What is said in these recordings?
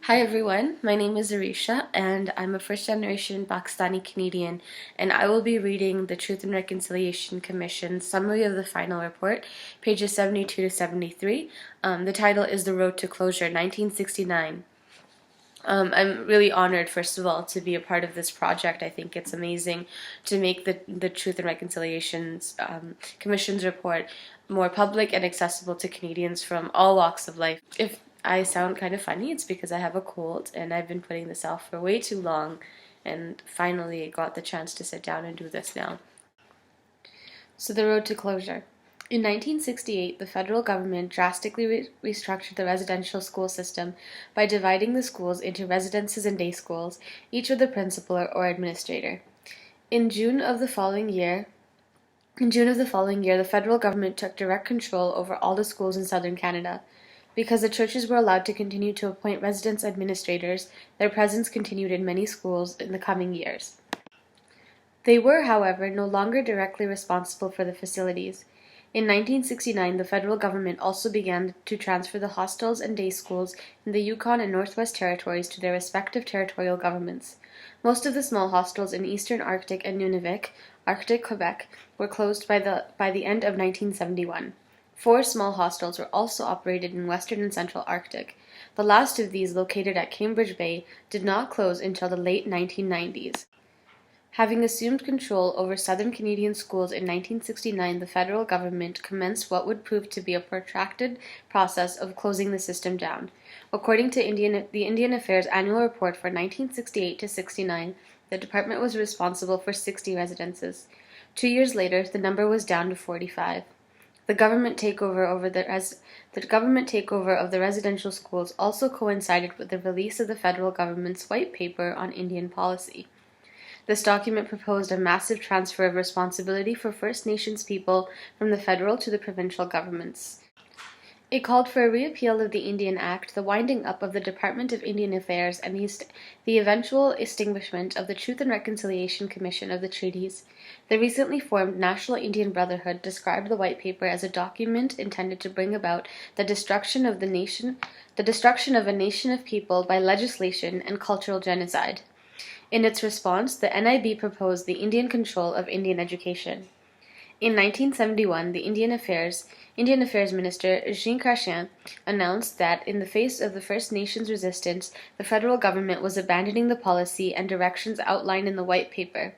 Hi everyone, my name is Arisha and I'm a first generation Pakistani Canadian, and I will be reading the Truth and Reconciliation Commission summary of the final report, pages 72 to 73. The title is The Road to Closure, 1969. I'm really honored, first of all, to be a part of this project. I think it's amazing to make the Truth and Reconciliations Commission's report more public and accessible to Canadians from all walks of life. If I sound kind of funny, it's because I have a cold and I've been putting this off for way too long, and finally got the chance to sit down and do this now. So, the road to closure. In 1968, the federal government drastically restructured the residential school system by dividing the schools into residences and day schools, each with a principal or administrator. In June of the following year, the federal government took direct control over all the schools in southern Canada. Because the churches were allowed to continue to appoint residence administrators, their presence continued in many schools in the coming years. They were, however, no longer directly responsible for the facilities. In 1969, the federal government also began to transfer the hostels and day schools in the Yukon and Northwest Territories to their respective territorial governments. Most of the small hostels in eastern Arctic and Nunavik, Arctic Quebec, were closed by the end of 1971. 4 small hostels were also operated in western and central Arctic. The last of these, located at Cambridge Bay, did not close until the late 1990s. Having assumed control over southern Canadian schools in 1969, the federal government commenced what would prove to be a protracted process of closing the system down. According to the Indian Affairs Annual Report for 1968 to 69, the department was responsible for 60 residences. 2 years later, the number was down to 45. The government takeover of the residential schools also coincided with the release of the federal government's White Paper on Indian Policy. This document proposed a massive transfer of responsibility for First Nations people from the federal to the provincial governments. It called for a repeal of the Indian Act, the winding up of the Department of Indian Affairs, and the eventual extinguishment of the Truth and Reconciliation Commission of the treaties. The recently formed National Indian Brotherhood described the White Paper as a document intended to bring about the destruction of a nation of people by legislation and cultural genocide. In its response, the NIB proposed the Indian control of Indian education. In 1971, the Indian Affairs Minister Jean Chrétien announced that, in the face of the First Nations resistance, the federal government was abandoning the policy and directions outlined in the White Paper.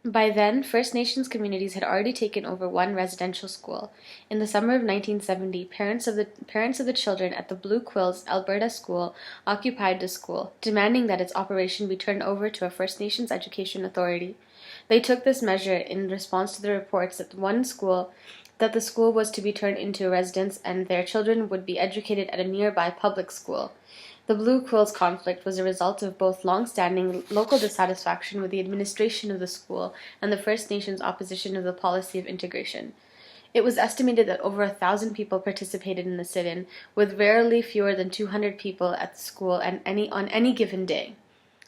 By then, First Nations communities had already taken over one residential school. In the summer of 1970, parents of the children at the Blue Quills Alberta School occupied the school, demanding that its operation be turned over to a First Nations Education Authority. They took this measure in response to the reports that the school was to be turned into a residence and their children would be educated at a nearby public school. The Blue Quills conflict was a result of both long-standing local dissatisfaction with the administration of the school and the First Nations opposition of the policy of integration. It was estimated that over 1,000 people participated in the sit-in, with rarely fewer than 200 people at the school on any given day.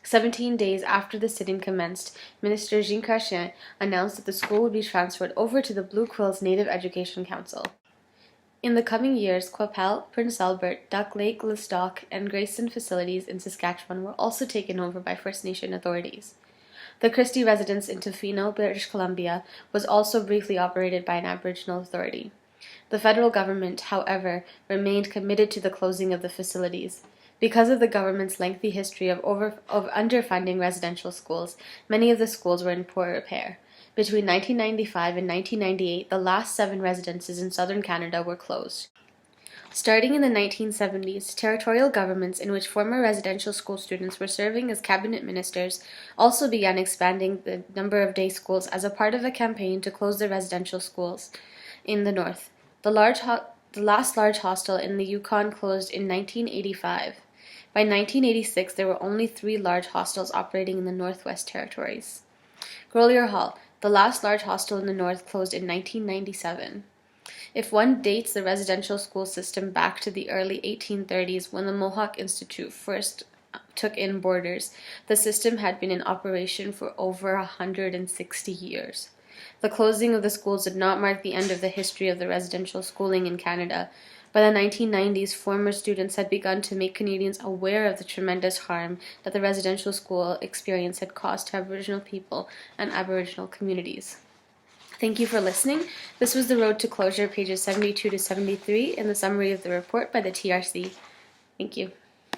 17 days after the sit-in commenced, Minister Jean Chrétien announced that the school would be transferred over to the Blue Quills Native Education Council. In the coming years, Qu'Appelle, Prince Albert, Duck Lake, Lestock, and Grayson facilities in Saskatchewan were also taken over by First Nation authorities. The Christie residence in Tofino, British Columbia, was also briefly operated by an Aboriginal authority. The federal government, however, remained committed to the closing of the facilities. Because of the government's lengthy history of underfunding residential schools, many of the schools were in poor repair. Between 1995 and 1998, the last 7 residences in southern Canada were closed. Starting in the 1970s, territorial governments in which former residential school students were serving as cabinet ministers also began expanding the number of day schools as a part of a campaign to close the residential schools in the north. The last large hostel in the Yukon closed in 1985. By 1986, there were only 3 large hostels operating in the Northwest Territories. Grolier Hall, the last large hostel in the north, closed in 1997. If one dates the residential school system back to the early 1830s, when the Mohawk Institute first took in boarders, the system had been in operation for over 160 years. The closing of the schools did not mark the end of the history of the residential schooling in Canada, By the 1990s, former students had begun to make Canadians aware of the tremendous harm that the residential school experience had caused to Aboriginal people and Aboriginal communities. Thank you for listening. This was The Road to Closure, pages 72 to 73, in the summary of the report by the TRC. Thank you.